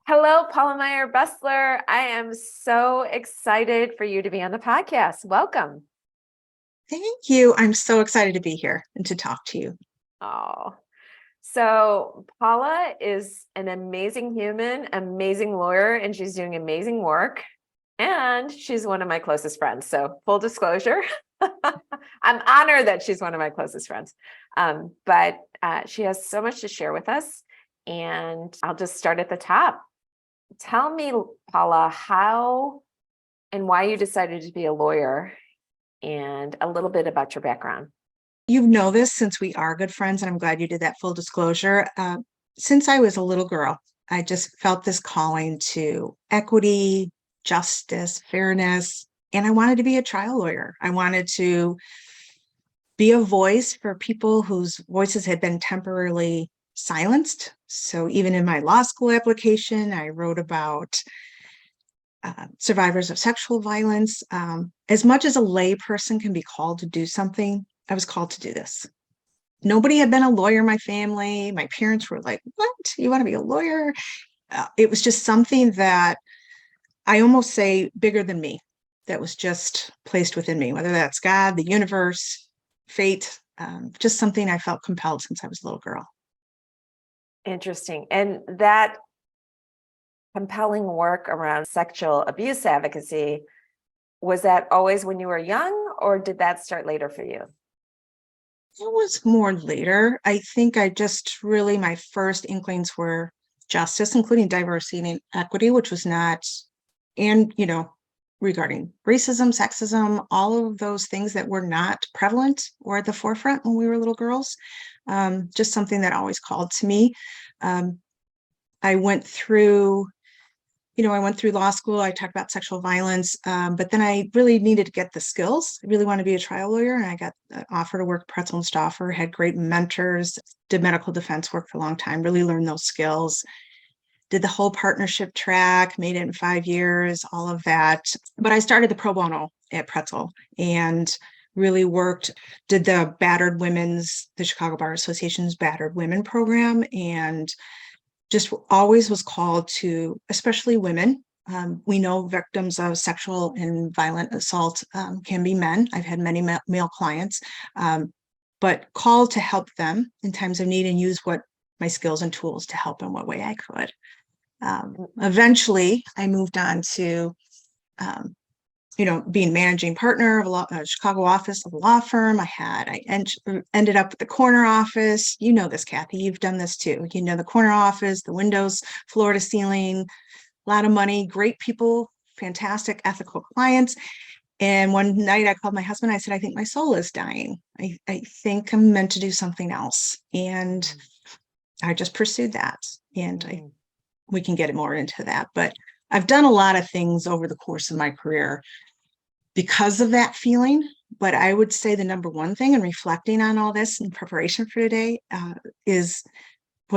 Hello, Paula Meyer Besler. I am so excited for you to be on the podcast. Welcome. Thank you. I'm so excited to be here and to talk to you. Oh, so Paula is an amazing human, amazing lawyer, and she's doing amazing work. And she's one of my closest friends. So full disclosure, I'm honored that she's one of my closest friends. But she has so much to share with us. And I'll just start at the top. Tell me, Paula, how and why you decided to be a lawyer and a little bit about your background. You know this since we are good friends, and I'm glad you did that full disclosure. Since I was a little girl, I just felt this calling to equity, justice, fairness, and I wanted to be a trial lawyer. I wanted to be a voice for people whose voices had been temporarily silenced. So even in my law school application, I wrote about survivors of sexual violence. As much as a lay person can be called to do something, I was called to do this. Nobody had been a lawyer in my family. My parents were like, "What? You want to be a lawyer?" It was just something that I almost say bigger than me, that was just placed within me, whether that's God, the universe, fate, just something I felt compelled since I was a little girl. Interesting. And that compelling work around sexual abuse advocacy, was that always when you were young, or did that start later for you? It was more later. I think I just really, my first inklings were justice, including diversity and equity, which was not, and, regarding racism, sexism, all of those things that were not prevalent or at the forefront when we were little girls. Just something that always called to me. Um, I went through law school. I talked about sexual violence, but then I really needed to get the skills. I really wanted to be a trial lawyer, and I got an offer to work Pretzel and Stauffer, had great mentors, did medical defense work for a long time, really learned those skills, did the whole partnership track, made it in 5 years, all of that. But I started the pro bono at Pretzel and really did the the Chicago Bar Association's battered women program, and just always was called to, especially women. We know victims of sexual and violent assault can be men. I've had many male clients, but called to help them in times of need and use my skills and tools to help in what way I could. Eventually, I moved on to being managing partner of a Chicago office of a law firm. I ended up at the corner office. You know this, Kathy, you've done this too. The corner office, the windows, floor to ceiling, a lot of money, great people, fantastic ethical clients. And one night I called my husband. I said, I think my soul is dying. I think I'm meant to do something else. And I just pursued that. And we can get more into that. But I've done a lot of things over the course of my career because of that feeling. But I would say the number one thing, and reflecting on all this in preparation for today, was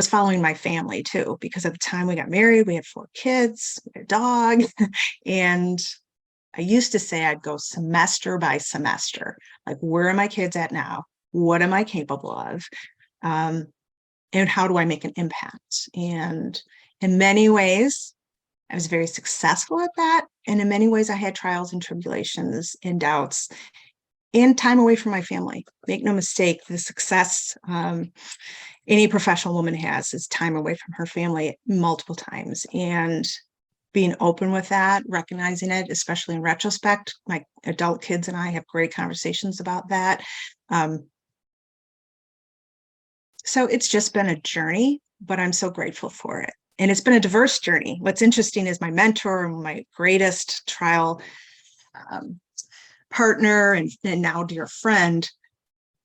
following my family too. Because at the time we got married, we had 4 kids, we had a dog, and I used to say I'd go semester by semester, like, where are my kids at now? What am I capable of? And how do I make an impact? And in many ways, I was very successful at that. And in many ways, I had trials and tribulations and doubts and time away from my family. Make no mistake, the success any professional woman has is time away from her family multiple times. And being open with that, recognizing it, especially in retrospect, my adult kids and I have great conversations about that. So it's just been a journey, but I'm so grateful for it. And it's been a diverse journey. What's interesting is my mentor and my greatest trial partner and now dear friend,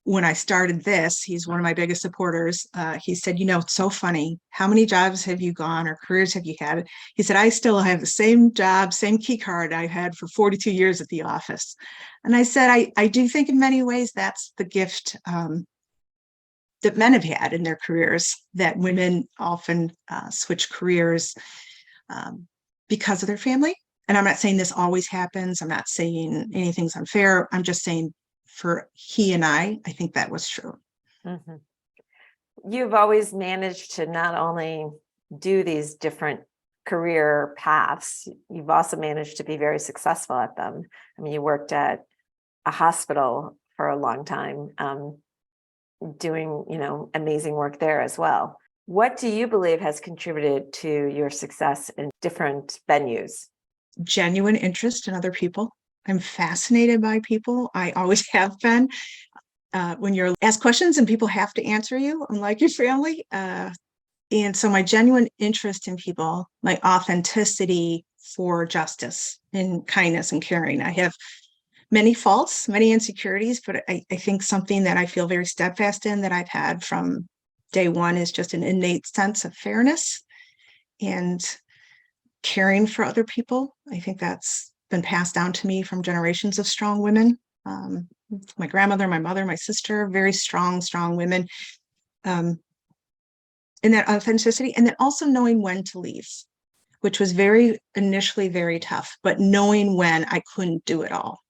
when I started this, he's one of my biggest supporters. He said, it's so funny. How many jobs have you gone or careers have you had? He said, I still have the same job, same key card I had for 42 years at the office. And I said, I do think in many ways that's the gift that men have had in their careers, that women often switch careers because of their family. And I'm not saying this always happens. I'm not saying anything's unfair. I'm just saying for he and I think that was true. You've always managed to not only do these different career paths, you've also managed to be very successful at them. I mean, you worked at a hospital for a long time, doing, amazing work there as well. What do you believe has contributed to your success in different venues? Genuine interest in other people. I'm fascinated by people. I always have been. When you're asked questions and people have to answer you, unlike your family. And so my genuine interest in people, my authenticity for justice and kindness and caring. I have many faults, many insecurities, but I think something that I feel very steadfast in that I've had from day one is just an innate sense of fairness and caring for other people. I think that's been passed down to me from generations of strong women. My grandmother, my mother, my sister, very strong women. And that authenticity, and then also knowing when to leave, which was initially very tough, but knowing when I couldn't do it all.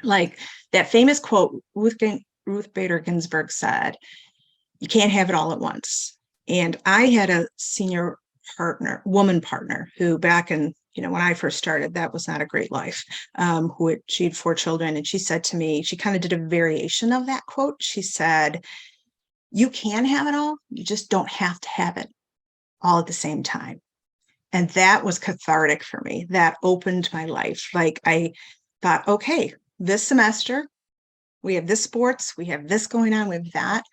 Like that famous quote, Ruth Bader Ginsburg said, "You can't have it all at once." And I had a senior woman partner, who back in, when I first started, that was not a great life, she had 4 children. And she said to me, she kind of did a variation of that quote. She said, "You can have it all, you just don't have to have it all at the same time." And that was cathartic for me. That opened my life. Like I thought, okay, this semester, we have this sports, we have this going on, we have that.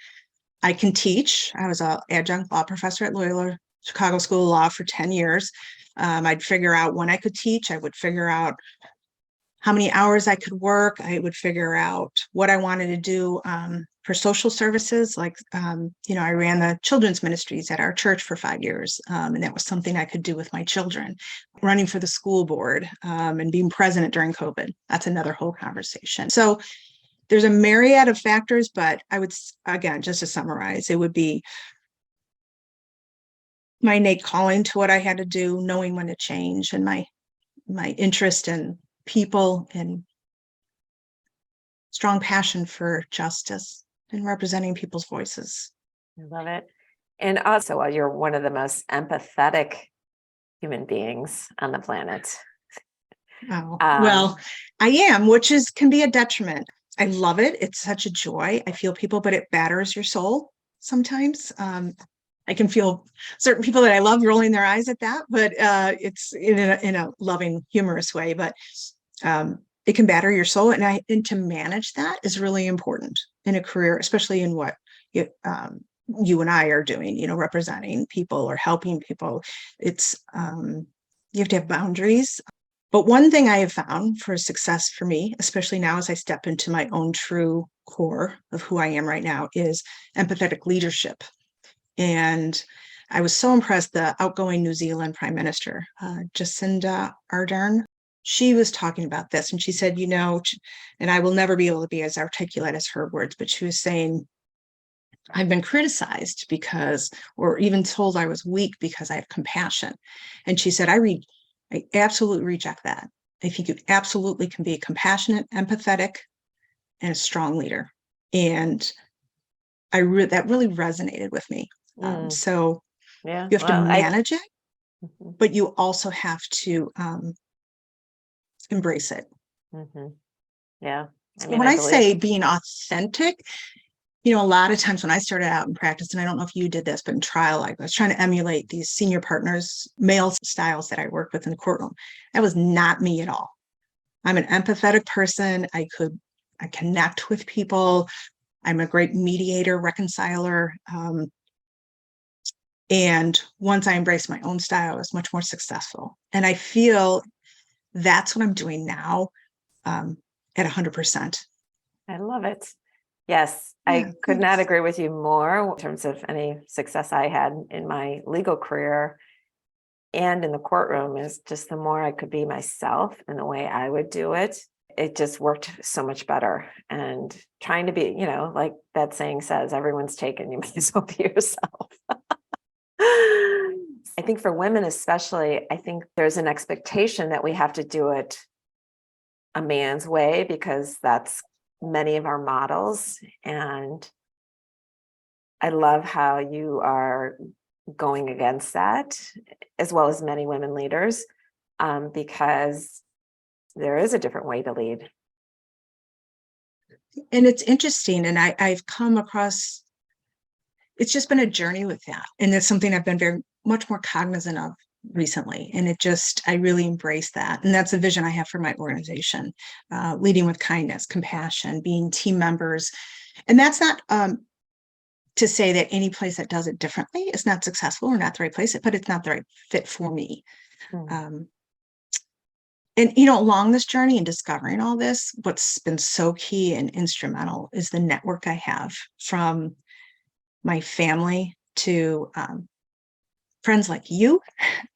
I can teach. I was an adjunct law professor at Loyola Chicago School of Law for 10 years. I'd figure out when I could teach. I would figure out how many hours I could work. I would figure out what I wanted to do for social services. Like, I ran the children's ministries at our church for 5 years. And that was something I could do with my children. Running for the school board and being president during COVID. That's another whole conversation. So there's a myriad of factors, but I would, again, just to summarize, it would be my innate calling to what I had to do, knowing when to change, and my interest in people and strong passion for justice and representing people's voices. I love it. And also, you're one of the most empathetic human beings on the planet. Oh, well, I am, which can be a detriment. I love it. It's such a joy. I feel people, but it batters your soul sometimes. I can feel certain people that I love rolling their eyes at that, but it's in a loving, humorous way. But it can batter your soul, and to manage that is really important in a career, especially in what you and I are doing. Representing people or helping people. It's you have to have boundaries. But one thing I have found for success for me, especially now as I step into my own true core of who I am right now, is empathetic leadership. And I was so impressed, the outgoing New Zealand Prime Minister, Jacinda Ardern, she was talking about this, and she said, and I will never be able to be as articulate as her words, but she was saying, I've been criticized or even told I was weak because I have compassion. And she said, I absolutely reject that. I think you absolutely can be compassionate, empathetic, and a strong leader. And that really resonated with me. So yeah, you have to manage it, but you also have to embrace it. Yeah. When I say being authentic, a lot of times when I started out in practice, and I don't know if you did this, but in trial, I was trying to emulate these senior partners, male styles that I worked with in the courtroom. That was not me at all. I'm an empathetic person. I connect with people. I'm a great mediator, reconciler. And once I embraced my own style, I was much more successful. And I feel that's what I'm doing now at 100%. I love it. Yes, yeah, I could not agree with you more in terms of any success I had in my legal career and in the courtroom. Is just the more I could be myself and the way I would do it, it just worked so much better. And trying to be, like that saying says, everyone's taken, you may as well be yourself. I think for women especially, I think there's an expectation that we have to do it a man's way because that's many of our models. And I love how you are going against that, as well as many women leaders, because there is a different way to lead. And it's interesting. And I've come across, it's just been a journey with that. And it's something I've been very much more cognizant of recently. And I really embrace that. And that's a vision I have for my organization, leading with kindness, compassion, being team members. And that's not to say that any place that does it differently is not successful or not the right place, but it's not the right fit for me. And, along this journey and discovering all this, what's been so key and instrumental is the network I have, from my family to friends like you,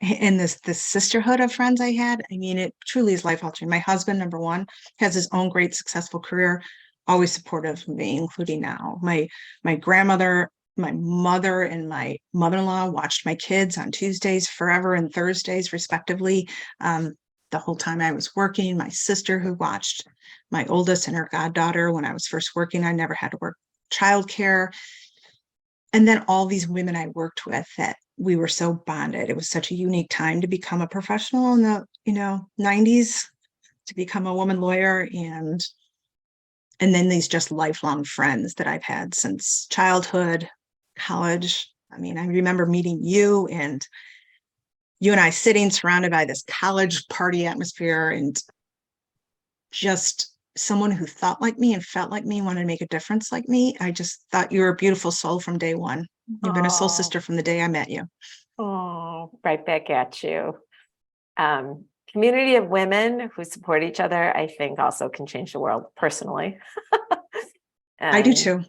and this sisterhood of friends I had. I mean, it truly is life altering. My husband, number one, has his own great successful career, always supportive of me, including now. My grandmother, my mother, and my mother-in-law watched my kids on Tuesdays forever and Thursdays, respectively. The whole time I was working. My sister, who watched my oldest and her goddaughter when I was first working. I never had to work childcare. And then all these women I worked with, that we were so bonded. It was such a unique time to become a professional in the 90s, to become a woman lawyer, and then these just lifelong friends that I've had since childhood, college. I mean, I remember meeting you, and you and I sitting surrounded by this college party atmosphere, and just someone who thought like me and felt like me, wanted to make a difference like me. I just thought you were a beautiful soul from day one. You've been a soul sister from the day I met you. Oh, right back at you. Community of women who support each other, I think, also can change the world personally. I do too.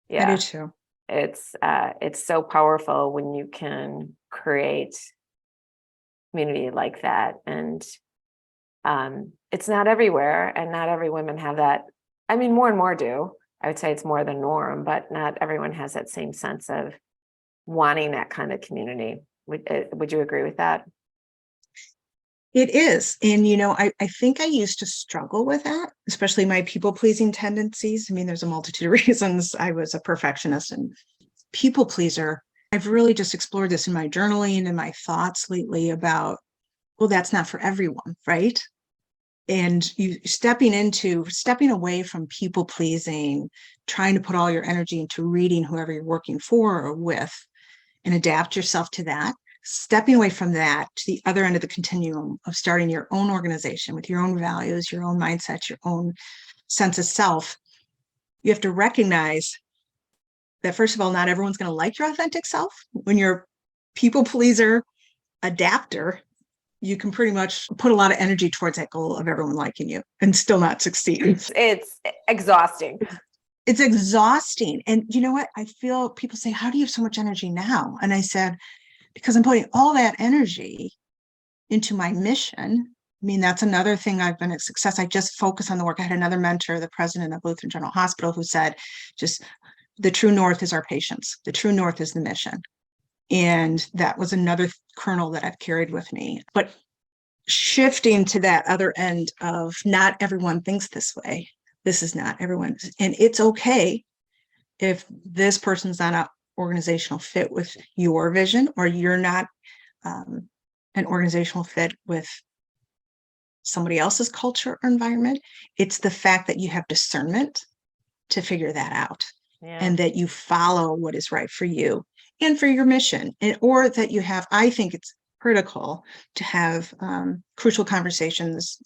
Yeah, I do too. It's so powerful when you can create community like that. And it's not everywhere, and not every women have that. I mean, more and more do. I would say it's more the norm, but not everyone has that same sense of wanting that kind of community. Would you agree with that? It is. And, I think I used to struggle with that, especially my people-pleasing tendencies. I mean, there's a multitude of reasons. I was a perfectionist and people pleaser. I've really just explored this in my journaling and my thoughts lately about, well, that's not for everyone, right? And you stepping away from people pleasing, trying to put all your energy into reading whoever you're working for or with, and adapt yourself to that. Stepping away from that to the other end of the continuum of starting your own organization with your own values, your own mindset, your own sense of self. You have to recognize that, first of all, not everyone's going to like your authentic self. When you're a people pleaser, adapter, you can pretty much put a lot of energy towards that goal of everyone liking you and still not succeed. It's exhausting. It's exhausting. And you know what? I feel people say, how do you have so much energy now? And I said, because I'm putting all that energy into my mission. I mean, that's another thing I've been a success. I just focus on the work. I had another mentor, the president of Lutheran General Hospital, who said, just the true north is our patients. The true north is the mission. And that was another kernel that I've carried with me. But shifting to that other end of, not everyone thinks this way. This is not everyone's. And it's okay if this person's not an organizational fit with your vision, or you're not an organizational fit with somebody else's culture or environment. It's the fact that you have discernment to figure that out, and that you follow what is right for you and for your mission, or that you have, I think it's critical to have crucial conversations,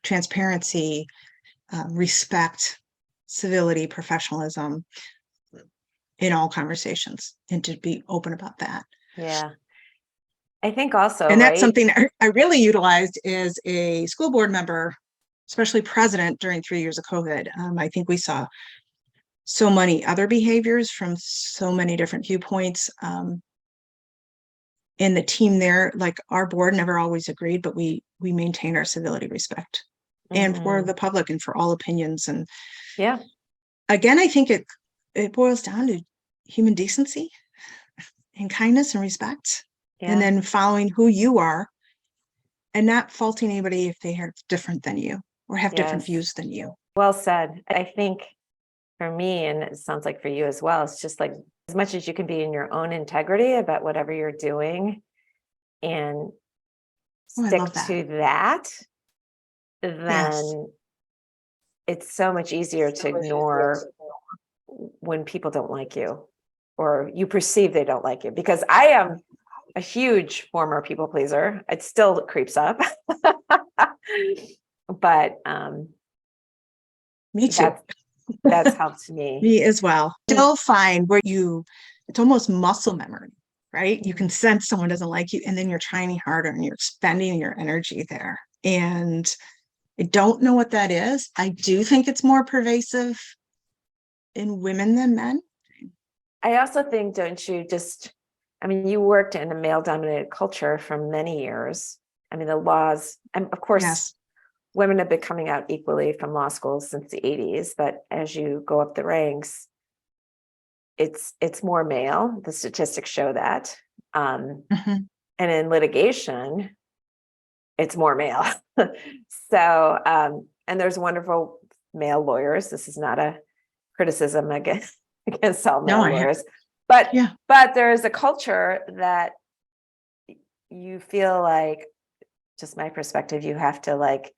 transparency, respect, civility, professionalism in all conversations, and to be open about that. Yeah. I think also, and that's right? something that I really utilized as a school board member, especially president, during 3 years of COVID. I think we saw so many other behaviors from so many different viewpoints. And the team there, like our board, never always agreed, but we maintained our civility, respect, and for the public and for all opinions. And yeah, again, I think it boils down to human decency and kindness and respect, and then following who you are and not faulting anybody if they are different than you or have different views than you. Well said. I think for me, and it sounds like for you as well, it's just like as much as you can be in your own integrity about whatever you're doing and Oh, I stick love that. to that, Yes. then it's so much easier to ignore when people don't like you or you perceive they don't like you. Because I am a huge former people pleaser. It still creeps up. But Me too. that's helped me. Me as well. Still find where it's almost muscle memory, right? You can sense someone doesn't like you, and then you're trying harder and you're expending your energy there. And I don't know what that is. I do think it's more pervasive in women than men. I also think, don't you I mean, you worked in a male dominated culture for many years. I mean, the laws, and of course, Yes. women have been coming out equally from law school since the 80s, but as you go up the ranks, it's more male. The statistics show that. Mhm. And in litigation, it's more male. So, and there's wonderful male lawyers. This is not a criticism against all No, male lawyers, but yeah. there is a culture that you feel like, just my perspective, you have to like,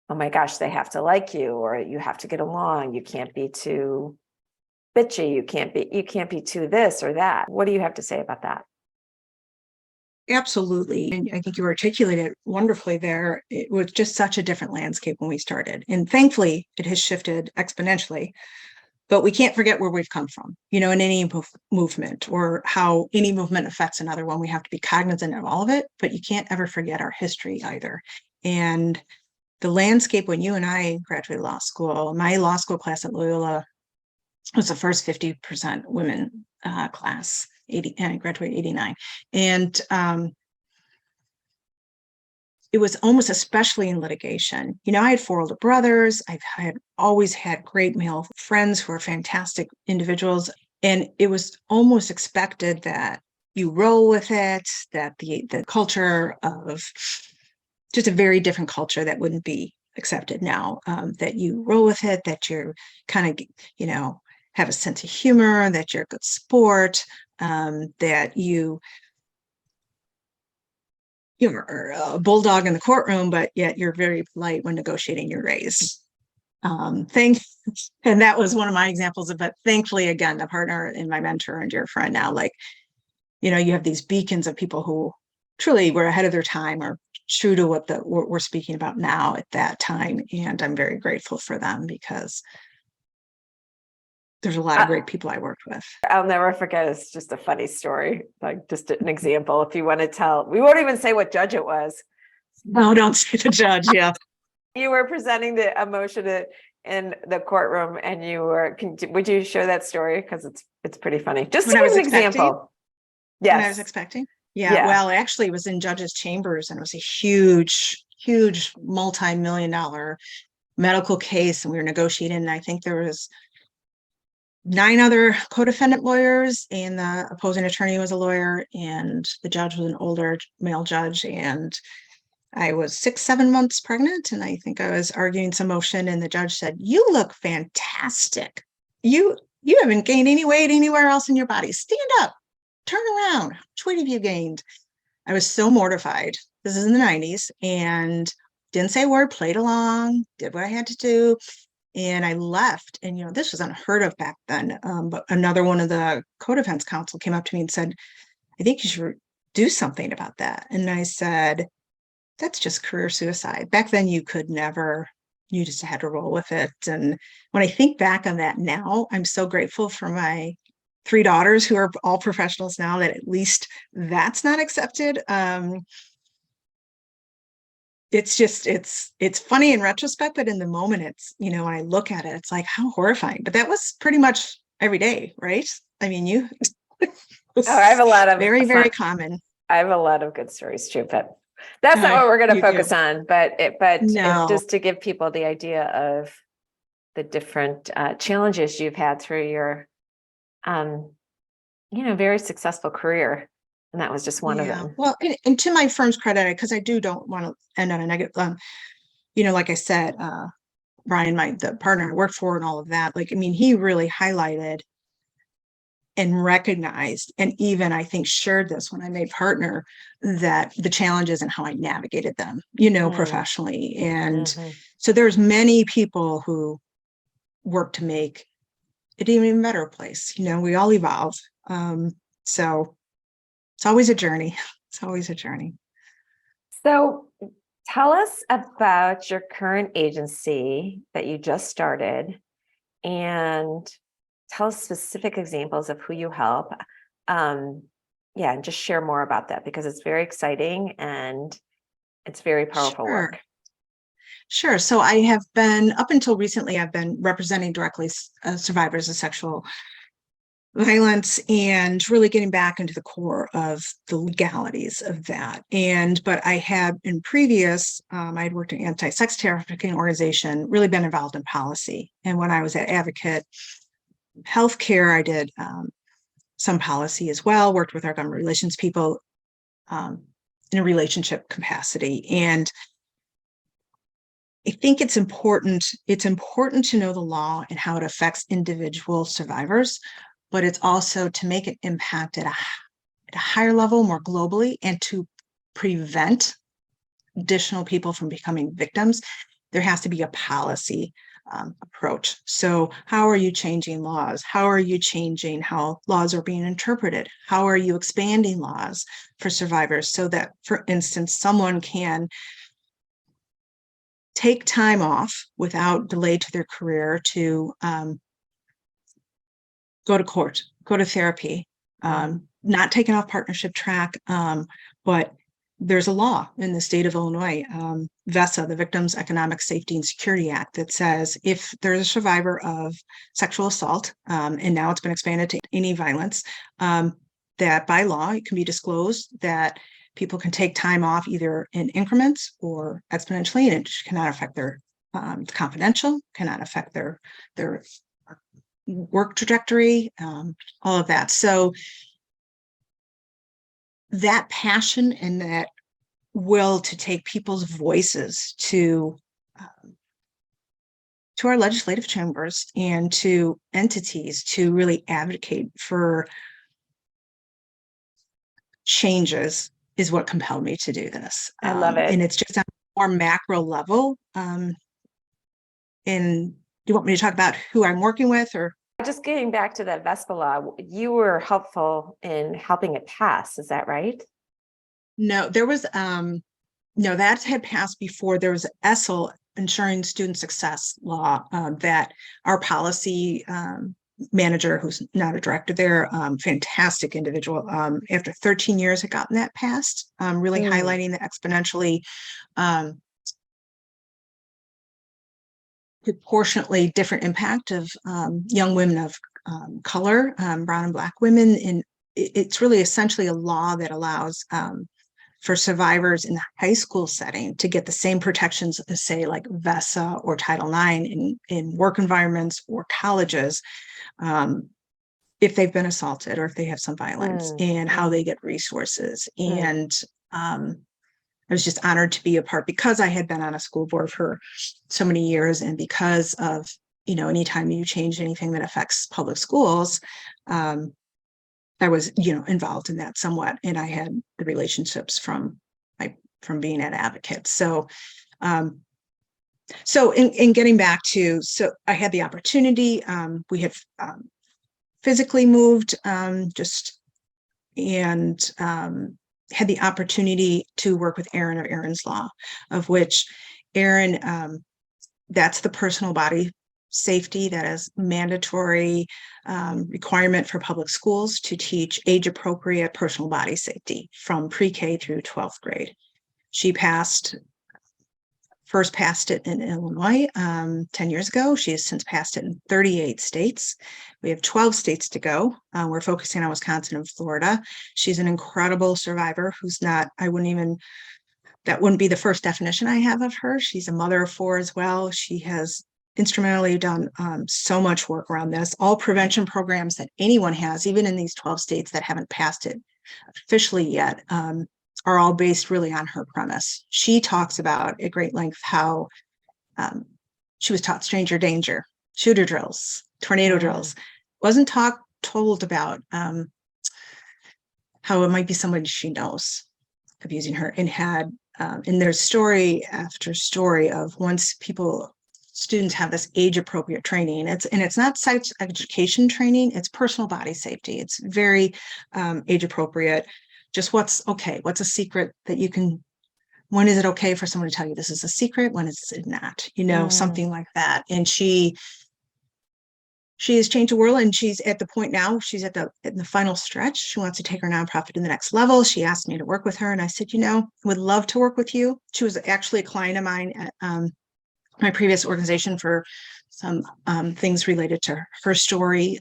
oh my gosh, they have to like you, or you have to get along. You can't be too bitchy. You can't be too this or that. What do you have to say about that? Absolutely. And I think you articulated it wonderfully there. It was just such a different landscape when we started. And thankfully, it has shifted exponentially. But we can't forget where we've come from, in any movement or how any movement affects another one. We have to be cognizant of all of it, but you can't ever forget our history either. And the landscape when you and I graduated law school, my law school class at Loyola was the first 50% women class. I graduated 89. And it was almost especially in litigation. I had 4 older brothers. I had always had great male friends who are fantastic individuals. And it was almost expected that you roll with it, that the culture of just a very different culture that wouldn't be accepted now, that you roll with it, that you're kind of, have a sense of humor, that you're a good sport, that you're a bulldog in the courtroom, but yet you're very polite when negotiating your raise. And that was one of my examples of it. Thankfully, again, a partner and my mentor and dear friend now, you have these beacons of people who truly were ahead of their time or true to what we're speaking about now at that time. And I'm very grateful for them because there's a lot of great people I worked with. I'll never forget. It's just a funny story, like just an example. If you want to tell, we won't even say what judge it was. No, don't say the judge. Yeah. You were presenting the emotion in the courtroom, and would you share that story? Because it's pretty funny. Just to give an example. Yes. When I was expecting. Yeah. Well, actually, it was in judges' chambers, and it was a huge, huge multi-million-dollar medical case, and we were negotiating. And I think there was 9 other co-defendant lawyers, and the opposing attorney was a lawyer, and the judge was an older male judge. And I was 6-7 months pregnant, and I think I was arguing some motion, and the judge said, "You look fantastic. You haven't gained any weight anywhere else in your body. Stand up, turn around. How much weight have you gained?" I was so mortified. This is in the 90s, and didn't say a word, played along, did what I had to do. And I left, and this was unheard of back then. But another one of the co-defense counsel came up to me and said, "I think you should do something about that." And I said, "That's just career suicide." Back then you could never, you just had to roll with it. And when I think back on that now, I'm so grateful for my 3 daughters who are all professionals now, that at least that's not accepted. It's funny in retrospect, but in the moment, it's, when I look at it, it's like, how horrifying. But that was pretty much every day, right? I mean, I have a lot of very, very common. I have a lot of good stories too, but that's not what we're going to focus on. But just to give people the idea of the different challenges you've had through your, very successful career. And that was just one of them. Well, and to my firm's credit, because I don't want to end on a negative, like I said, Brian, the partner I worked for and all of that, like, I mean, he really highlighted and recognized, and even I think shared this when I made partner, that the challenges and how I navigated them, professionally. And Mhm. so there's many people who work to make it an even better place. We all evolve. So it's always a journey. It's always a journey. So tell us about your current agency that you just started, and tell us specific examples of who you help. Yeah, and just share more about that, because it's very exciting and it's very powerful Sure. work. Sure. So I have been, up until recently, I've been representing directly survivors of sexual violence and really getting back into the core of the legalities of that. But I had in previous, I had worked in anti-sex trafficking organization, really been involved in policy. And when I was at Advocate Healthcare, I did some policy as well, worked with our government relations people in a relationship capacity. And I think it's important to know the law and how it affects individual survivors, but it's also to make an impact at a higher level, more globally, and to prevent additional people from becoming victims. There has to be a policy approach. So how are you changing laws? How are you changing how laws are being interpreted? How are you expanding laws for survivors so that, for instance, someone can take time off without delay to their career to go to court, go to therapy, not taken off partnership track, but there's a law in the state of Illinois, VESA, the Victims Economic Safety and Security Act, that says if there's a survivor of sexual assault, and now it's been expanded to any violence, that by law it can be disclosed that people can take time off either in increments or exponentially, and it cannot affect their confidential, cannot affect their work trajectory, all of that. So that passion and that will to take people's voices to our legislative chambers and to entities to really advocate for changes is what compelled me to do this. I love And it. it's just on a more macro level. And do you want me to talk about who I'm working with, or? Just getting back to that VESPA law, you were helpful in helping it pass. Is that right? No, there was no, that had passed before. There was ESL, ensuring student success law, that our policy manager, who's not a director there, fantastic individual, after 13 years had gotten that passed, really highlighting the exponentially proportionately different impact of young women of color, brown and Black women. And it's really essentially a law that allows for survivors in the high school setting to get the same protections as, say, like VESA or Title IX in work environments or colleges, if they've been assaulted or if they have some violence, and how they get resources. And I was just honored to be a part, because I had been on a school board for so many years, and because of, anytime you change anything that affects public schools, I was, involved in that somewhat, and I had the relationships from being at Advocate. So, in getting back to, so I had the opportunity. We had physically moved, had the opportunity to work with Erin of Erin's Law, of which Erin, that's the personal body safety that is mandatory requirement for public schools to teach age-appropriate personal body safety from pre-K through 12th grade. She first passed it in Illinois 10 years ago. She has since passed it in 38 states. We have 12 states to go. We're focusing on Wisconsin and Florida. She's an incredible survivor who's not, that wouldn't be the first definition I have of her. She's a mother of 4 as well. She has instrumentally done so much work around this. All prevention programs that anyone has, even in these 12 states that haven't passed it officially yet, are all based really on her premise. She talks about at great length how She was taught stranger danger, shooter drills, tornado drills. Wasn't told about how it might be somebody she knows abusing her, and had and there's story after story of once students have this age appropriate training. It's not sex education training, it's personal body safety. It's very age appropriate. Just what's a secret that you can, when is it okay for someone to tell you this is a secret? When is it not? Something like that. And she has changed the world, and she's at the point now, she's at the final stretch. She wants to take her nonprofit to the next level. She asked me to work with her, and I said, I would love to work with you. She was actually a client of mine at my previous organization for some things related to her story.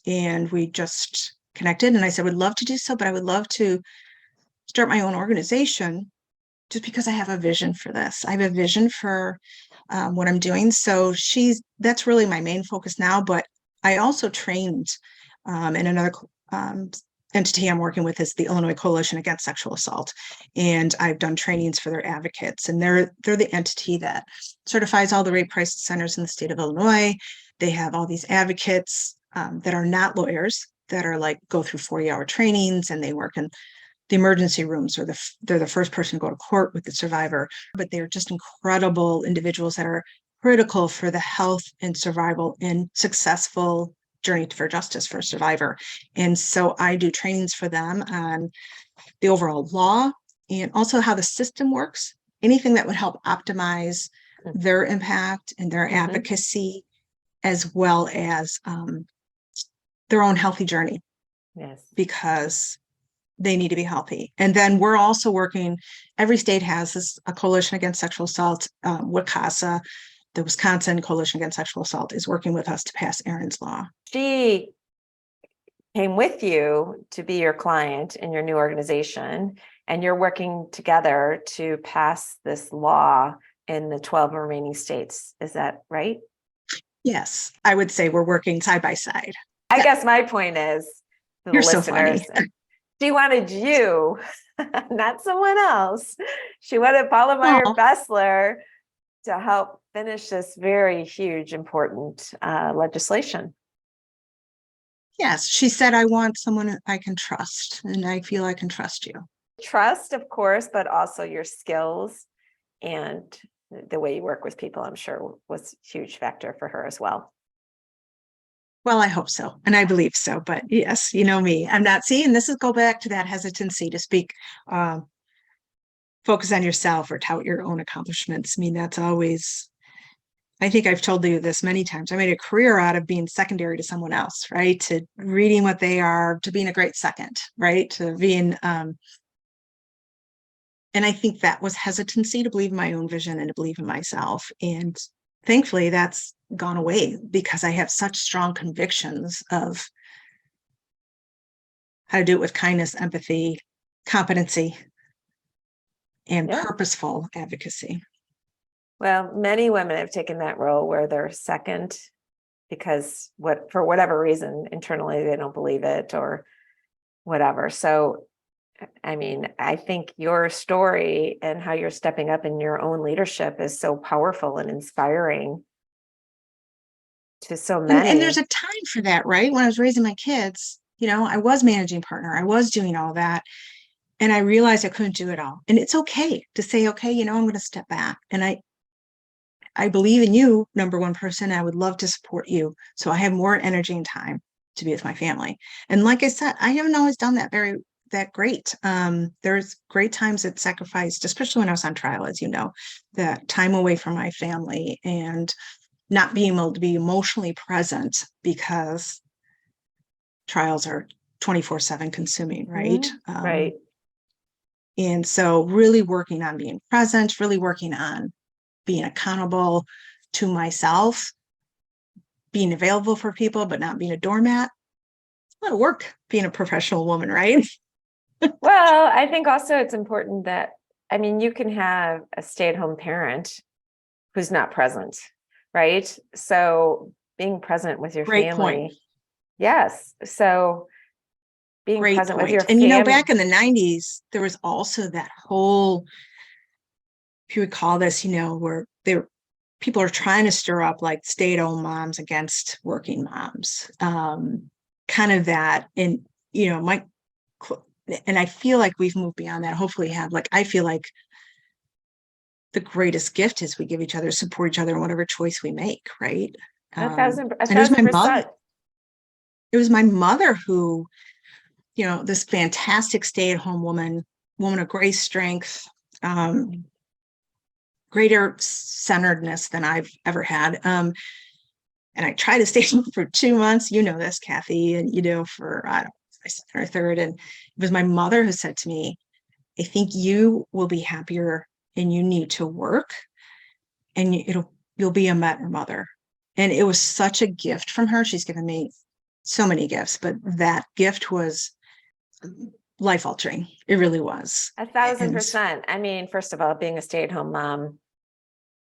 And we just connected, and I said, I would love to do so, but I would love to start my own organization just because I have a vision for this. I have a vision for what I'm doing. So that's really my main focus now, but I also trained in another entity I'm working with is the Illinois Coalition Against Sexual Assault. And I've done trainings for their advocates, and they're the entity that certifies all the rape crisis centers in the state of Illinois. They have all these advocates that are not lawyers, that are go through 40-hour trainings, and they work in the emergency rooms, or they're the first person to go to court with the survivor. But they're just incredible individuals that are critical for the health and survival and successful journey for justice for a survivor. And so I do trainings for them on the overall law and also how the system works, anything that would help optimize their impact and their advocacy, as well as their own healthy journey. Yes. Because they need to be healthy. And then we're also working, every state has a coalition against sexual assault. WCASA, the Wisconsin Coalition Against Sexual Assault, is working with us to pass Erin's law. She came with you to be your client in your new organization, and you're working together to pass this law in the 12 remaining states. Is that right? Yes, I would say we're working side by side. I guess my point is, to You're the so listeners, funny. she wanted you, not someone else. She wanted Paula Meyer Besler to help finish this very huge, important legislation. Yes, she said, I want someone I can trust, and I feel I can trust you. Trust, of course, but also your skills and the way you work with people, I'm sure, was a huge factor for her as well. Well, I hope so, and I believe so. But yes, you know me, I'm not seeing this is go back to that hesitancy to speak, focus on yourself or tout your own accomplishments. I mean, that's always, I think I've told you this many times. I made a career out of being secondary to someone else, right? To reading what they are, to being a great second, right? To being, and I think that was hesitancy to believe in my own vision and to believe in myself. And thankfully that's gone away because I have such strong convictions of how to do it with kindness, empathy, competency, and purposeful advocacy. Well, many women have taken that role where they're second because for whatever reason, internally, they don't believe it or whatever. So, I mean, I think your story and how you're stepping up in your own leadership is so powerful and inspiring to so many. And there's a time for that, right? When I was raising my kids, I was managing partner. I was doing all that. And I realized I couldn't do it all. And it's okay to say, okay, I'm going to step back. And I believe in you, number one person. I would love to support you. So I have more energy and time to be with my family. And like I said, I haven't always done that that great. There's great times that sacrificed, especially when I was on trial, as you know, that time away from my family and not being able to be emotionally present because trials are 24/7 consuming, right? Right. And so really working on being present, really working on being accountable to myself, being available for people, but not being a doormat. It's a lot of work being a professional woman, right? Well, I think also it's important that, you can have a stay-at-home parent who's not present, right? So being present with your Great family. point. Yes. So being Great present point. with your And family. back in the 90s, there was also that whole, if you recall this, where people are trying to stir up like stay-at-home moms against working moms. Kind of that, and and I feel like we've moved beyond that. Hopefully have, like, I feel like the greatest gift is we give each other, support each other in whatever choice we make, right? A And it was thousand my mother. percent. It was my mother who, this fantastic stay-at-home woman of great strength, greater centeredness than I've ever had. And I tried to stay home for 2 months. You know this, Kathy, and for I don't know, my second or third. And it was my mother who said to me, "I think you will be happier, and you need to work, and you'll be a better mother." And it was such a gift from her. She's given me so many gifts, but that gift was life altering. It really was. 1,000%. I mean, first of all, being a stay-at-home mom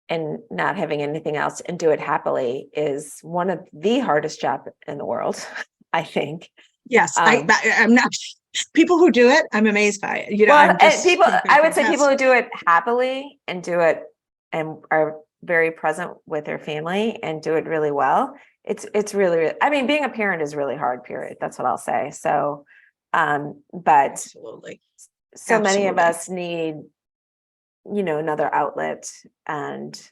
and not having anything else and do it happily is one of the hardest jobs in the world, I think. Yes, I'm not. People who do it, I'm amazed by it. Well, I would say people who do it happily and do it and are very present with their family and do it really well. It's really, I mean, being a parent is really hard, period. That's what I'll say. So, but absolutely, so many of us need, another outlet, and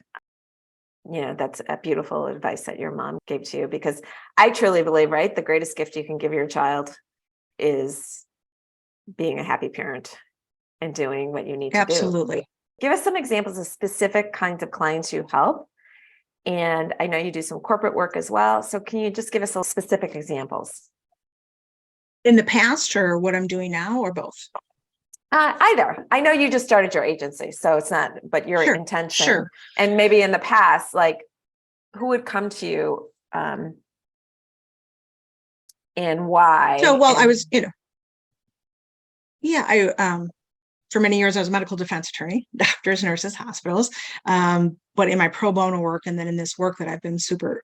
that's a beautiful advice that your mom gave to you, because I truly believe, right, the greatest gift you can give your child is being a happy parent and doing what you need to do. Absolutely. Give us some examples of specific kinds of clients you help. And I know you do some corporate work as well. So can you just give us some specific examples? In the past, or what I'm doing now, or both? Either. I know you just started your agency, so it's not, but your intention. Sure. And maybe in the past, like, who would come to you and why? So, well, I was, for many years, I was a medical defense attorney, doctors, nurses, hospitals. But in my pro bono work, and then in this work that I've been super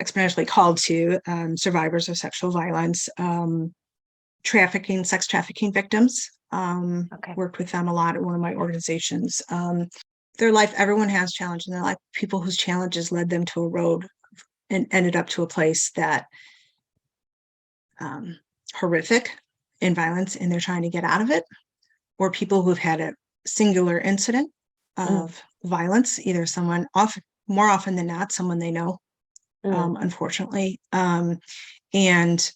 exponentially called to, survivors of sexual violence, sex trafficking victims, worked with them a lot at one of my organizations. Their life, everyone has challenges in their life. People whose challenges led them to a road and ended up to a place that horrific in violence, and they're trying to get out of it, or people who've had a singular incident of violence, either more often than not, someone they know, unfortunately. And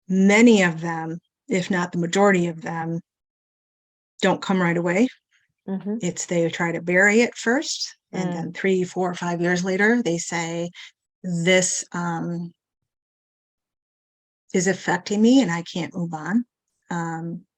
many of them, if not the majority of them, don't come right away. They try to bury it first, and then 3, 4, 5 years later, they say, this is affecting me and I can't move on.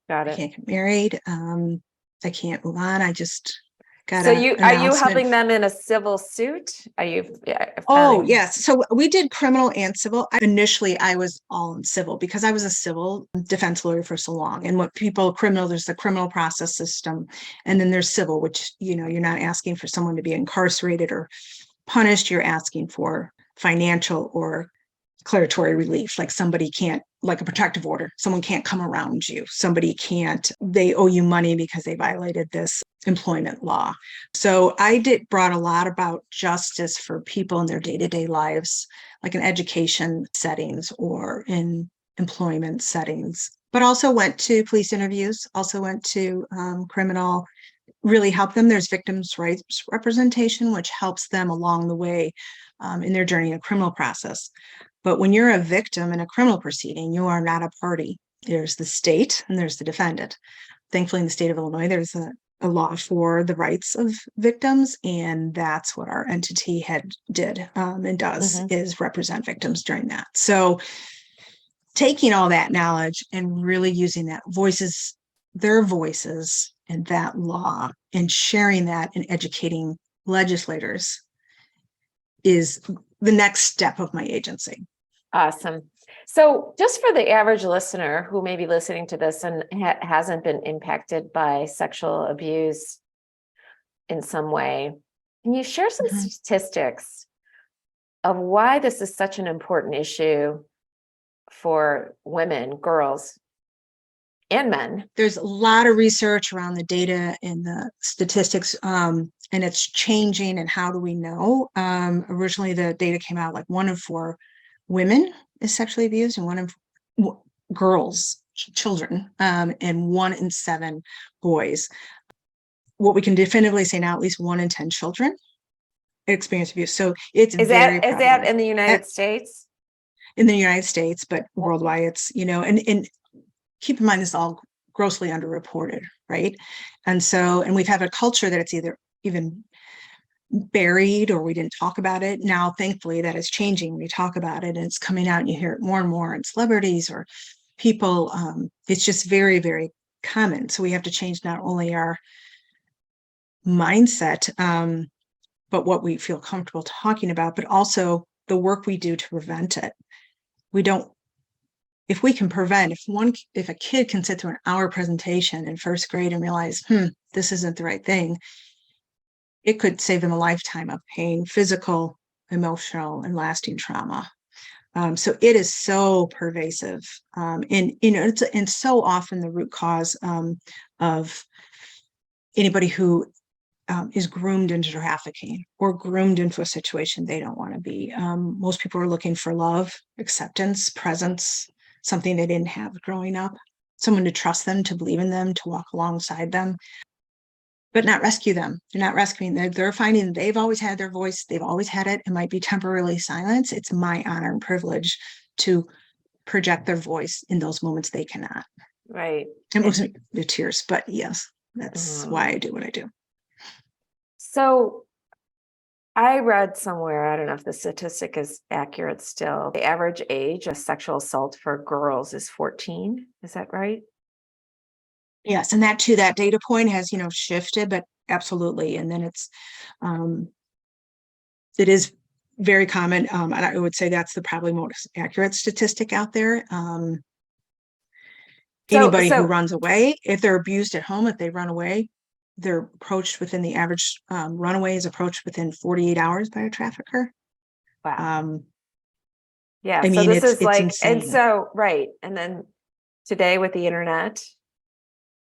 Got it. I can't get married. I can't move on. I just got are you helping them in a civil suit? Are you? Oh, yes. So we did criminal and civil. Initially, I was all in civil because I was a civil defense lawyer for so long. And there's the criminal process system, and then there's civil, which, you're not asking for someone to be incarcerated or punished. You're asking for financial or declaratory relief, like somebody can't, like a protective order, someone can't come around you. They owe you money because they violated this employment law. So brought a lot about justice for people in their day-to-day lives, like in education settings or in employment settings, but also went to police interviews, also went to criminal, really help them. There's victims' rights representation, which helps them along the way in their journey in a criminal process. But when you're a victim in a criminal proceeding, you are not a party. There's the state and there's the defendant. Thankfully, in the state of Illinois, there's a law for the rights of victims, and that's what our entity did and does, is represent victims during that. So taking all that knowledge and really using their voices and that law, and sharing that and educating legislators is the next step of my agency. Awesome. So just for the average listener who may be listening to this and hasn't been impacted by sexual abuse in some way, can you share some statistics of why this is such an important issue for women, girls, and men? There's a lot of research around the data and the statistics. and it's changing. And how do we know? Originally, the data came out like 1 in 4 women is sexually abused, and 1 in 4 girls, children, and 1 in 7 boys. What we can definitively say now, at least 1 in 10 children experience abuse. So it's Is very that prevalent in the United States? in the United States, but worldwide, it's, and keep in mind, this is all grossly underreported, right? And we've had a culture that it's either even buried or we didn't talk about it. Now, thankfully, that is changing. We talk about it and it's coming out and you hear it more and more in celebrities or people. It's just very, very common. So we have to change not only our mindset, but what we feel comfortable talking about, but also the work we do to prevent it. If we can prevent, if a kid can sit through an hour presentation in first grade and realize, this isn't the right thing, it could save them a lifetime of pain, physical, emotional, and lasting trauma. So it is so pervasive. And so often the root cause of anybody who is groomed into trafficking or groomed into a situation they don't want to be. Most people are looking for love, acceptance, presence, something they didn't have growing up, someone to trust them, to believe in them, to walk alongside them, but not rescue them. They're not rescuing. They're finding they've always had their voice. They've always had it. It might be temporarily silenced. It's my honor and privilege to project their voice in those moments they cannot. Right. It moves me to tears, but yes, that's why I do what I do. So I read somewhere, I don't know if the statistic is accurate still, the average age of sexual assault for girls is 14. Is that right? Yes, and that too, that data point has, shifted, but absolutely. And then it is very common. And I would say that's the probably most accurate statistic out there. Anybody who runs away, if they're abused at home, if they run away, they're approached within the average runaway is approached within 48 hours by a trafficker. Wow. Yeah. I so mean, this is it's like, insane. and so, right. And then today with the internet,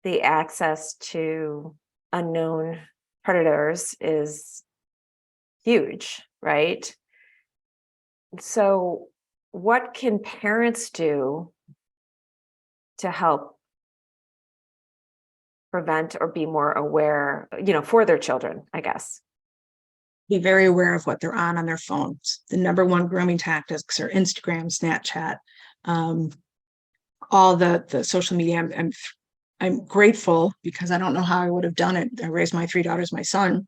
the access to unknown predators is huge, right? So what can parents do to help prevent or be more aware, for their children, I guess? Be very aware of what they're on their phones. The number one grooming tactics are Instagram, Snapchat, all the social media. I'm grateful because I don't know how I would have done it. I raised my 3 daughters, my son,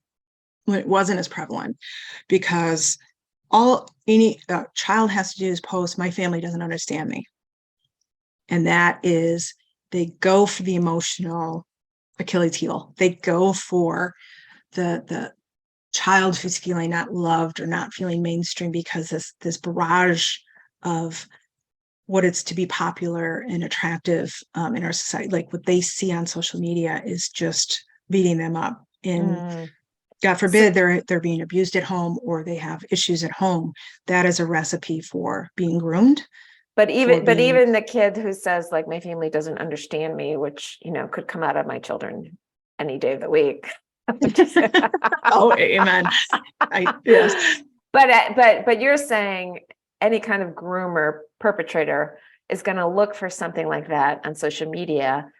when it wasn't as prevalent, because all any child has to do is post, my family doesn't understand me. And that is, they go for the emotional Achilles heel. They go for the child who's feeling not loved or not feeling mainstream, because this barrage of what it's to be popular and attractive in our society, like what they see on social media, is just beating them up. And God forbid they're being abused at home or they have issues at home. That is a recipe for being groomed. But even the kid who says, like, my family doesn't understand me, which could come out of my children any day of the week. Oh, amen. Yes. But you're saying any kind of groomer, perpetrator is going to look for something like that on social media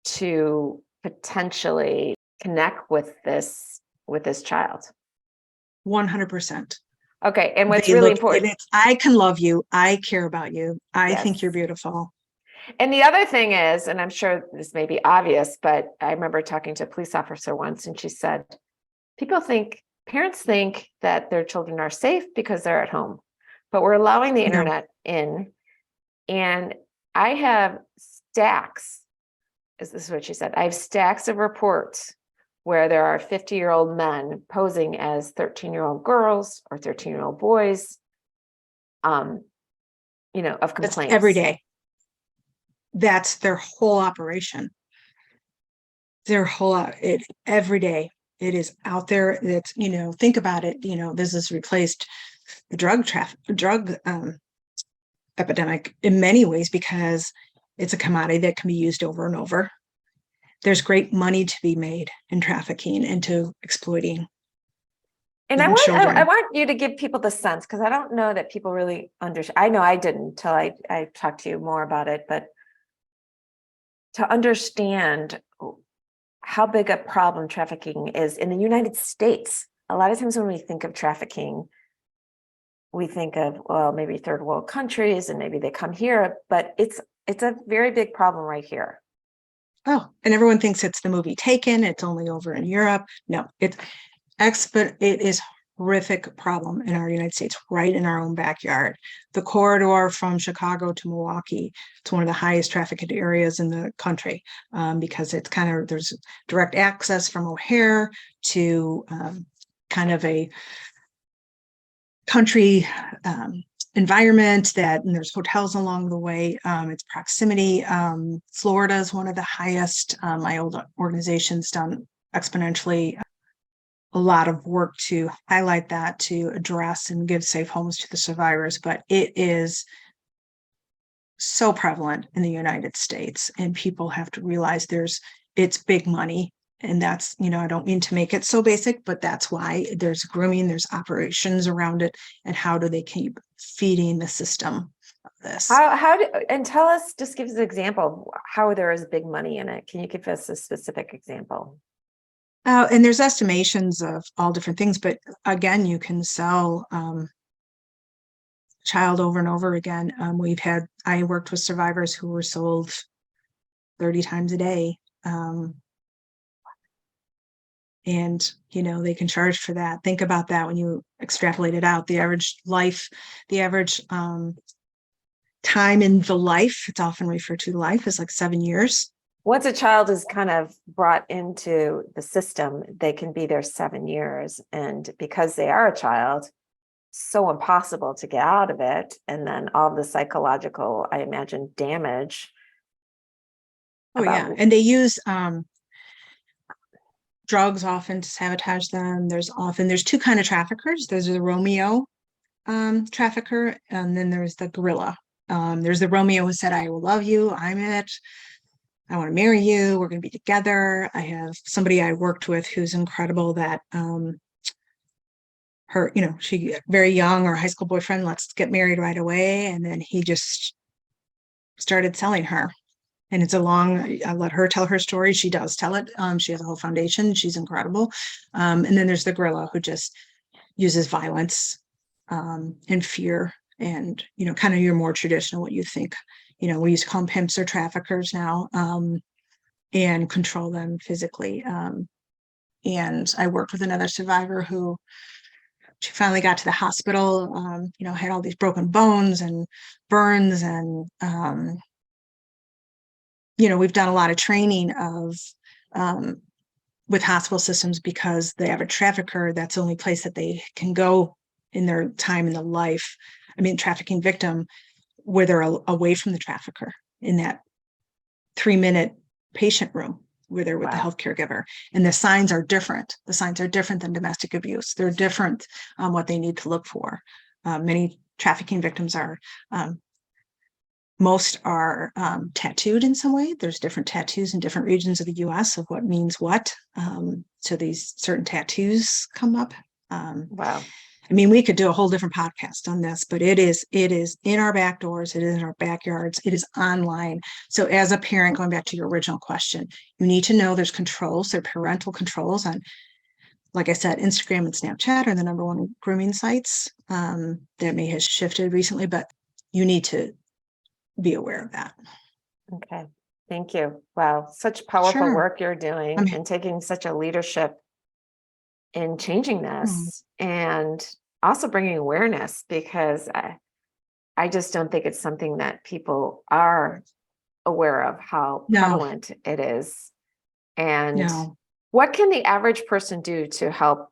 to potentially connect with this child. 100%. Okay. And what's really important, I can love you. I care about you. I think you're beautiful. And the other thing is, and I'm sure this may be obvious, but I remember talking to a police officer once, and she said, parents think that their children are safe because they're at home, but we're allowing the internet in. And I have stacks, this is what she said, I have stacks of reports where there are 50-year-old men posing as 13-year-old girls or 13-year-old boys, of complaints. That's every day. That's their whole operation. Every day it is out there. It's, think about it, this has replaced the drug epidemic in many ways, because it's a commodity that can be used over and over. There's great money to be made in trafficking, into exploiting And young children. I want you to give people the sense, because I don't know that people really understand. I know I didn't until I talked to you more about it, but to understand how big a problem trafficking is in the United States. A lot of times when we think of trafficking, we think of, well, maybe third world countries and maybe they come here, but it's a very big problem right here. Oh, and everyone thinks it's the movie Taken. It's only over in Europe. No, it is horrific problem in our United States, right in our own backyard. The corridor from Chicago to Milwaukee, it's one of the highest trafficked areas in the country, because it's kind of, there's direct access from O'Hare to kind of a country environment and there's hotels along the way. It's proximity. Florida is one of the highest. My old organization's done exponentially a lot of work to highlight that, to address and give safe homes to the survivors, but it is so prevalent in the United States, and people have to realize it's big money. And that's, I don't mean to make it so basic, but that's why there's grooming, there's operations around it, and how do they keep feeding the system of this? And tell us, just give us an example of how there is big money in it. Can you give us a specific example? And there's estimations of all different things, but again, you can sell child over and over again. I worked with survivors who were sold 30 times a day. And, they can charge for that. Think about that when you extrapolate it out. The average time in the life, it's often referred to life, is like 7 years. Once a child is kind of brought into the system, they can be there 7 years. And because they are a child, so impossible to get out of it. And then all the psychological, I imagine, damage. Oh, yeah. And they use drugs often to sabotage them. There's two kind of traffickers. There's the Romeo trafficker, and then there's the gorilla. There's the Romeo who said, I will love you. I'm it. I want to marry you. We're going to be together. I have somebody I worked with who's incredible that she very young, her high school boyfriend, let's get married right away. And then he just started selling her. And it's I let her tell her story. She does tell it. She has a whole foundation. She's incredible. And then there's the gorilla who just uses violence and fear and, kind of your more traditional, what you think, we used to call them pimps or traffickers now, and control them physically. And I worked with another survivor who she finally got to the hospital, had all these broken bones and burns. And, we've done a lot of training with hospital systems, because the average trafficker, that's the only place that they can go in their time in the life. Trafficking victim, where they're away from the trafficker in that 3-minute patient room where they're with the healthcare giver. And the signs are different. The signs are different than domestic abuse. They're different what they need to look for. Many trafficking victims most are tattooed in some way. There's different tattoos in different regions of the US of what means what. So these certain tattoos come up. Wow. We could do a whole different podcast on this, but it is in our back doors. It is in our backyards. It is online. So as a parent, going back to your original question, you need to know there's controls. There are parental controls on, like I said, Instagram and Snapchat are the number one grooming sites. That may have shifted recently, but you need to be aware of that. Okay. Thank you. Wow. Such powerful work you're doing and taking such a leadership in changing this and also bringing awareness, because I just don't think it's something that people are aware of how prevalent it is. And what can the average person do to help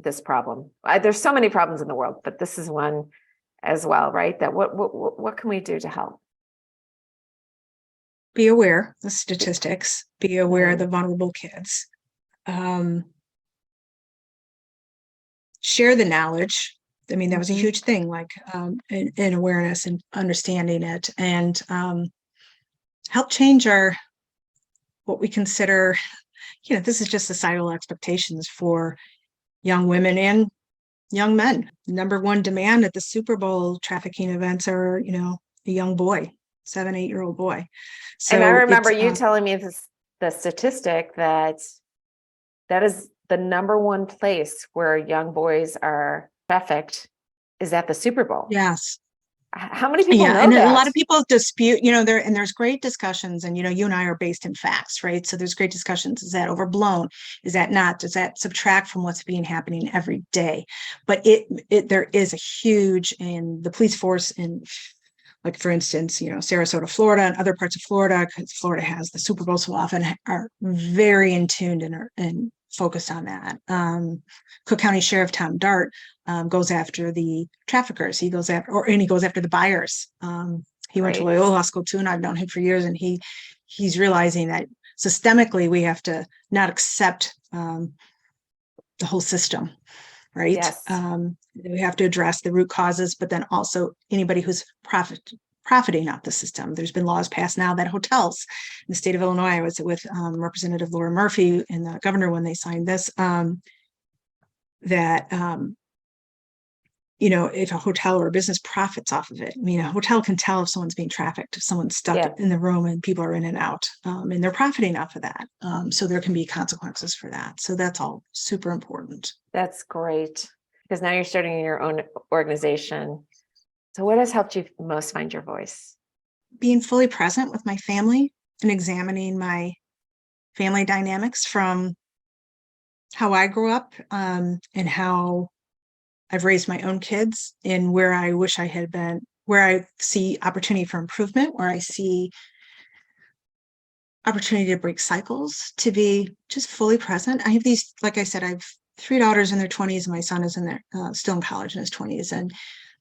this problem? There's so many problems in the world, but this is one as well, right? That what can we do to help? Be aware of the statistics, be aware of the vulnerable kids. Share the knowledge. That was a huge thing, like in awareness and understanding it, and help change what we consider, this is just societal expectations for, young women and young men. Number one demand at the Super Bowl trafficking events are, a young boy, 7, 8-year-old boy. And I So remember it's you telling me the statistic that is the number one place where young boys are trafficked is at the Super Bowl. yes. How many people Yeah, know and a that? lot of people dispute, there's great discussions, and you and I are based in facts, right? So there's great discussions. Is that overblown? Is that not? Does that subtract from what's being happening every day? But there is a huge, and the police force in, like, for instance, Sarasota, Florida, and other parts of Florida, because Florida has the Super Bowl so often, are very in tune and focused on that. Cook County Sheriff Tom Dart goes after the traffickers. He goes after the buyers. He went to Right. Loyola Law School too, and I've known him for years. And he's realizing that systemically we have to not accept the whole system, right? Yes. We have to address the root causes, but then also anybody who's profiting off the system. There's been laws passed now that hotels in the state of Illinois, I was with Representative Laura Murphy and the governor when they signed this, that if a hotel or a business profits off of it, a hotel can tell if someone's being trafficked, if someone's stuck in the room and people are in and out, and they're profiting off of that. So there can be consequences for that. So that's all super important. That's great, because now you're starting your own organization. So what has helped you most find your voice? Being fully present with my family and examining my family dynamics from how I grew up, and how I've raised my own kids, and where I wish I had been, where I see opportunity for improvement, where I see opportunity to break cycles, to be just fully present. I have these, like I said, I have 3 daughters in their 20s, and my son is still in college in his 20s. And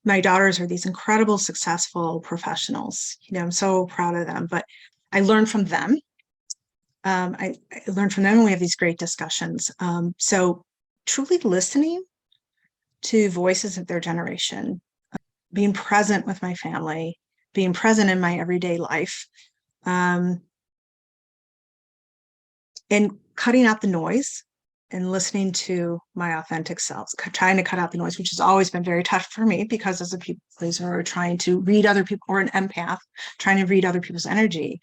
my daughters are these incredible, successful professionals. I'm so proud of them, but I learn from them. I learn from them, and we have these great discussions. So truly listening to voices of their generation, being present with my family, being present in my everyday life, and cutting out the noise and listening to my authentic selves, trying to cut out the noise, which has always been very tough for me, because as a people pleaser or trying to read other people, or an empath, trying to read other people's energy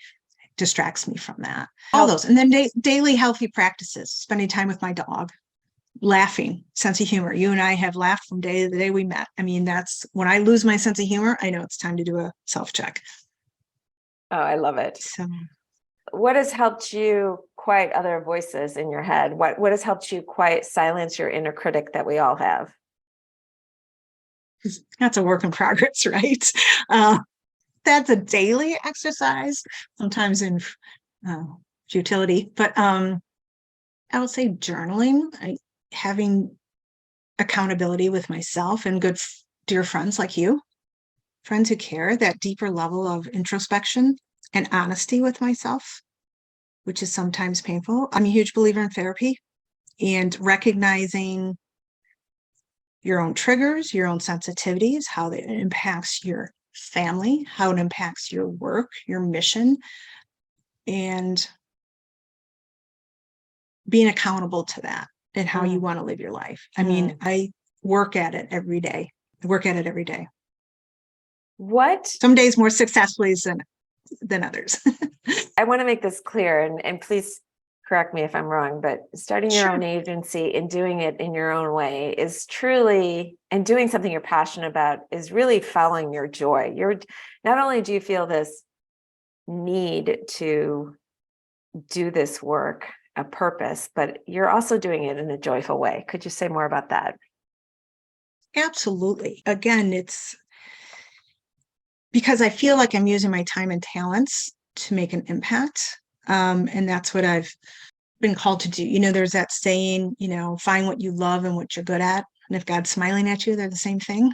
distracts me from that. All those. And then daily healthy practices, spending time with my dog, laughing, sense of humor. You and I have laughed from day to the day we met. That's when I lose my sense of humor, I know it's time to do a self-check. Oh, I love it. So what has helped you quiet other voices in your head? What has helped you silence your inner critic that we all have? That's a work in progress, right? That's a daily exercise, sometimes in futility, but I would say journaling, having accountability with myself, and good dear friends like you, friends who care, that deeper level of introspection and honesty with myself, which is sometimes painful. I'm a huge believer in therapy, and recognizing your own triggers, your own sensitivities, how it impacts your family, how it impacts your work, your mission, and being accountable to that and how you want to live your life. I work at it every day. What? Some days more successfully than others. I want to make this clear, and please correct me if I'm wrong, but starting your own agency and doing it in your own way is truly, and doing something you're passionate about is really following your joy. Not only do you feel this need to do this work, a purpose, but you're also doing it in a joyful way. Could you say more about that? Absolutely. Again, it's because I feel like I'm using my time and talents to make an impact. And that's what I've been called to do. There's that saying, find what you love and what you're good at. And if God's smiling at you, they're the same thing.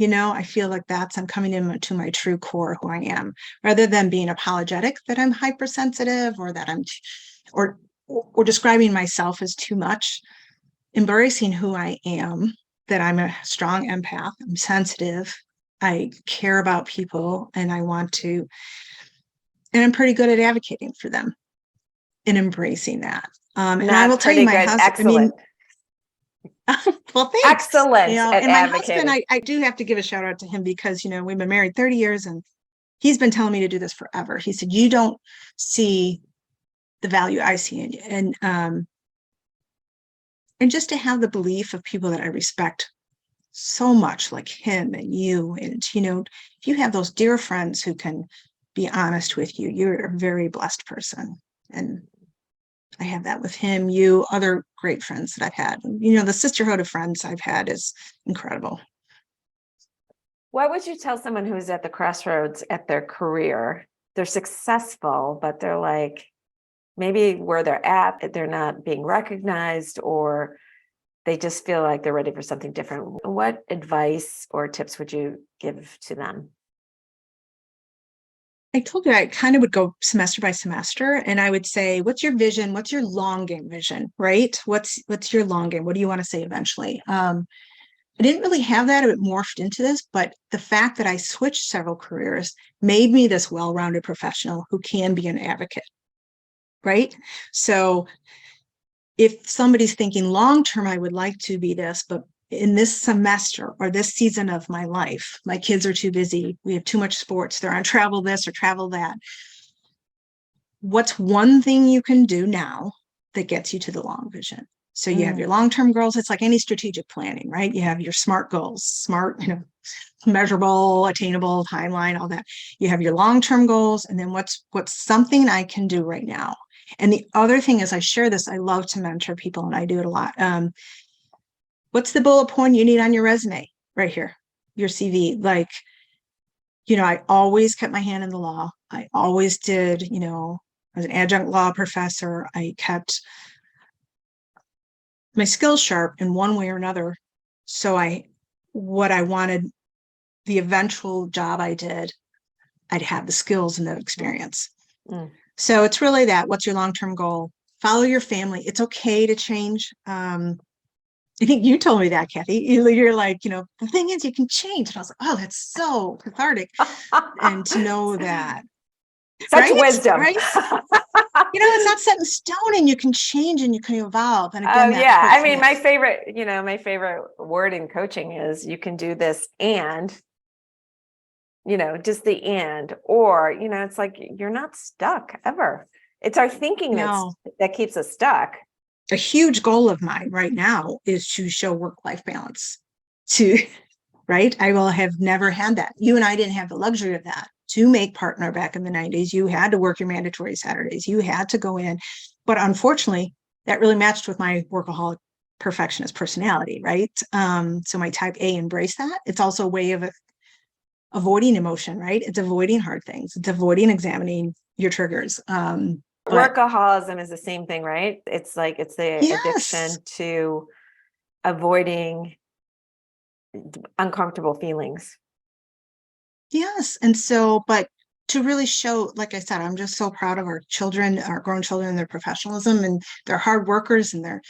I feel like I'm coming into my true core, who I am, rather than being apologetic that I'm hypersensitive, or that or describing myself as too much. Embracing who I am, that I'm a strong empath, I'm sensitive, I care about people, and and I'm pretty good at advocating for them and embracing that. And I will tell you, my husband, excellent. Well, thanks. Excellent at And my husband, advocating. I do have to give a shout out to him because, we've been married 30 years and he's been telling me to do this forever. He said, you don't see the value I see in you. And just to have the belief of people that I respect so much, like him and you, and, if you have those dear friends who can be honest with you, you're a very blessed person. And I have that with him, you, other great friends that I've had. The sisterhood of friends I've had is incredible. What would you tell someone who's at the crossroads at their career? They're successful, but they're like, maybe where they're at, they're not being recognized, or they just feel like they're ready for something different. What advice or tips would you give to them? I told you I kind of would go semester by semester, and I would say, what's your vision? What's your long game vision, right? What's your long game? What do you want to say eventually? I didn't really have that. It morphed into this, but the fact that I switched several careers made me this well-rounded professional who can be an advocate, right? So if somebody's thinking long-term, I would like to be this, but in this semester or this season of my life, my kids are too busy. We have too much sports. They're on travel this or travel that. What's one thing you can do now that gets you to the long vision? So you have your long-term goals. It's like any strategic planning, right? You have your SMART goals, SMART, measurable, attainable, timeline, all that. You have your long-term goals, and then what's something I can do right now. And the other thing is, I share this. I love to mentor people, and I do it a lot. What's the bullet point you need on your resume? Right here, your CV. Like, I always kept my hand in the law. I always did. I was an adjunct law professor. I kept my skills sharp in one way or another. So what I wanted, the eventual job I did, I'd have the skills and the experience. So it's really that. What's your long-term goal? Follow your family. It's okay to change. I think you told me that, Kathy. You're like, the thing is, you can change. And I was like, oh, that's so cathartic. And to know that. Such wisdom. Right? It's not set in stone, and you can change and you can evolve. And again, I mean, my favorite word in coaching is you can do this and, just the and, or, it's like, you're not stuck ever. It's our thinking that keeps us stuck. A huge goal of mine right now is to show work-life balance right? I will have never had that. You and I didn't have the luxury of that. To make partner back in the 90s, you had to work your mandatory Saturdays. You had to go in. But unfortunately, that really matched with my workaholic perfectionist personality, right? So my type A embraced that. It's also a way of avoiding emotion, right? It's avoiding hard things. It's avoiding examining your triggers. Workaholism is the same thing, right? It's like, it's the addiction to avoiding uncomfortable feelings. Yes. And so, but to really show, like I said, I'm just so proud of our children, our grown children, and their professionalism, and they're hard workers and they're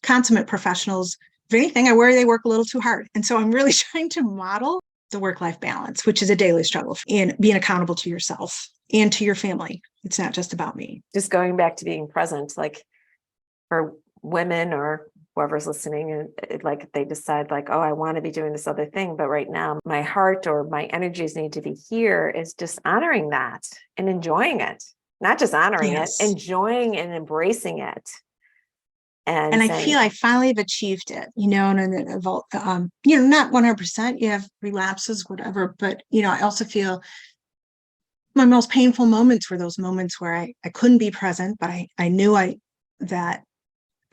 consummate professionals. If anything, I worry they work a little too hard. And so I'm really trying to model the work-life balance, which is a daily struggle, and being accountable to yourself and to your family. It's not just about me. Just going back to being present, like for women or whoever's listening, and like they decide like, oh, I want to be doing this other thing, but right now my heart or my energies need to be here, is just honoring that and enjoying it. Not just honoring it, enjoying and embracing it. And I feel I finally have achieved it, and not 100%, you have relapses, whatever, but, I also feel my most painful moments were those moments where I couldn't be present, but I knew that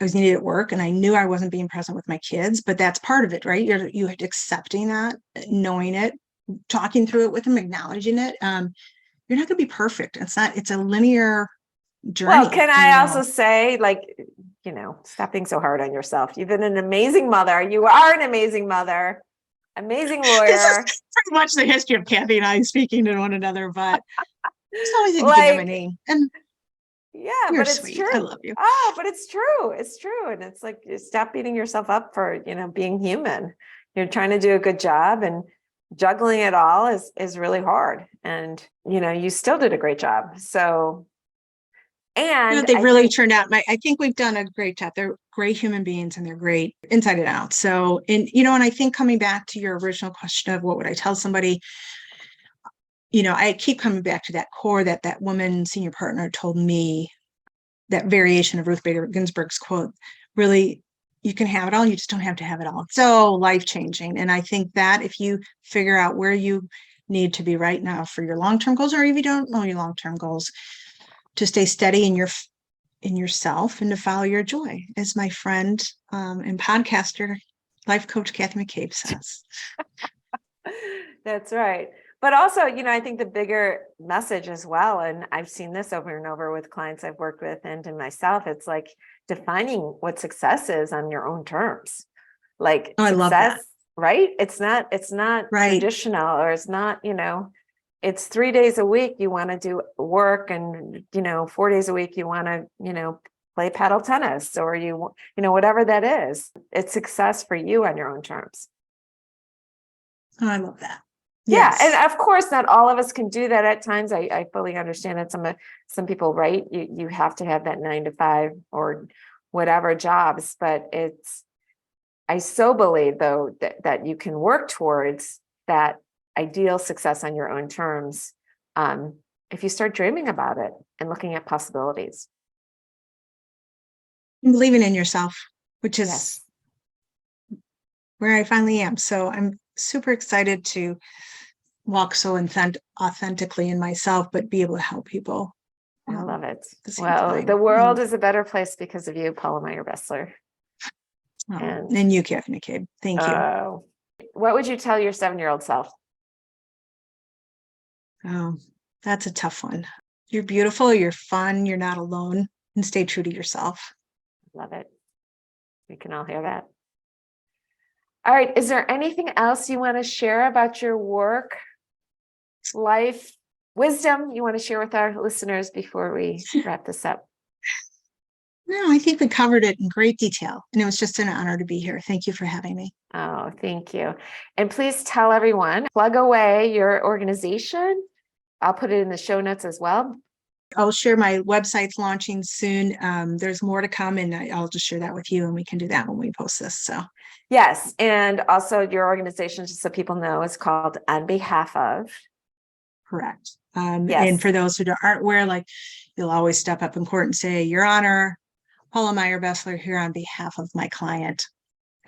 I was needed at work, and I knew I wasn't being present with my kids, but that's part of it, right? You're accepting that, knowing it, talking through it with them, acknowledging it. You're not going to be perfect. It's a linear journey. Well, can I also say, like, stop being so hard on yourself. You've been an amazing mother. You are an amazing mother, amazing lawyer. This is pretty much the history of Kathy and I speaking to one another, but there's always things to give a name. And yeah, but it's sweet. true. I love you. Oh, but it's true. It's true. And it's like, stop beating yourself up for, being human. You're trying to do a good job, and juggling it all is really hard. And, you still did a great job. So And They've I really think, turned out, I think we've done a great job. They're great human beings and they're great inside and out. So, and, and I think coming back to your original question of what would I tell somebody, I keep coming back to that core that woman senior partner told me, that variation of Ruth Bader Ginsburg's quote, really, you can have it all, you just don't have to have it all. So life-changing. And I think that if you figure out where you need to be right now for your long-term goals, or if you don't know your long-term goals, to stay steady in yourself and to follow your joy, as my friend and podcaster, life coach Kathy McCabe says. that's right. But also, I think the bigger message as well, and I've seen this over and over with clients I've worked with and in myself, it's like defining what success is on your own terms. Like Oh, I love that. success, right? It's not Right. traditional, or it's not, it's 3 days a week you want to do work, and 4 days a week you want to, play paddle tennis, or whatever that is. It's success for you on your own terms. Oh, I love that. Yeah, Yes. and of course, not all of us can do that at times. I fully understand that some people, right? You have to have that 9 to 5 or whatever jobs, but I so believe though that you can work towards that ideal success on your own terms, if you start dreaming about it and looking at possibilities. And believing in yourself, which is Yes, where I finally am. So I'm super excited to walk so authentically in myself, but be able to help people. I love it. At the same Well, time. the world is a better place because of you, Paula Meyer Besler. And you, Kathy McCabe. Thank you. What would you tell your 7-year-old self? Oh, that's a tough one. You're beautiful, you're fun, you're not alone, and stay true to yourself. Love it. We can all hear that. All right. Is there anything else you want to share about your work, life, wisdom you want to share with our listeners before we wrap this up? No, I think we covered it in great detail, and it was just an honor to be here. Thank you for having me. Oh, thank you. And please tell everyone, plug away your organization. I'll put it in the show notes as well. I'll share my website's launching soon. There's more to come, and I'll just share that with you, and we can do that when we post this. So yes. And also your organization, just so people know, is called On Behalf of. correct. Yes. And for those who aren't aware, like, you'll always step up in court and say, Your Honor, Paula Meyer Besler here on behalf of my client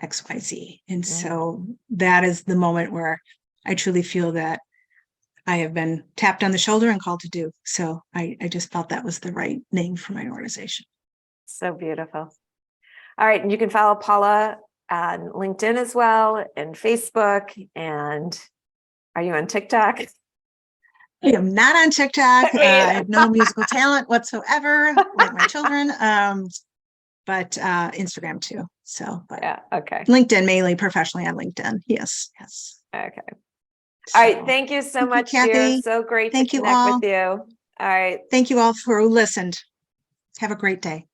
XYZ. And so that is the moment where I truly feel that I have been tapped on the shoulder and called to do. So I just felt that was the right name for my organization. So beautiful. All right. And you can follow Paula on LinkedIn as well, and Facebook. And are you on TikTok? I am not on TikTok. I have no musical talent whatsoever, like my children. But Instagram too. So, but yeah, okay. LinkedIn, mainly professionally on LinkedIn. Yes, yes. Okay. All right. Thank you so much, Kathy. dear. So great to connect with you. All right. Thank you all who listened. Have a great day.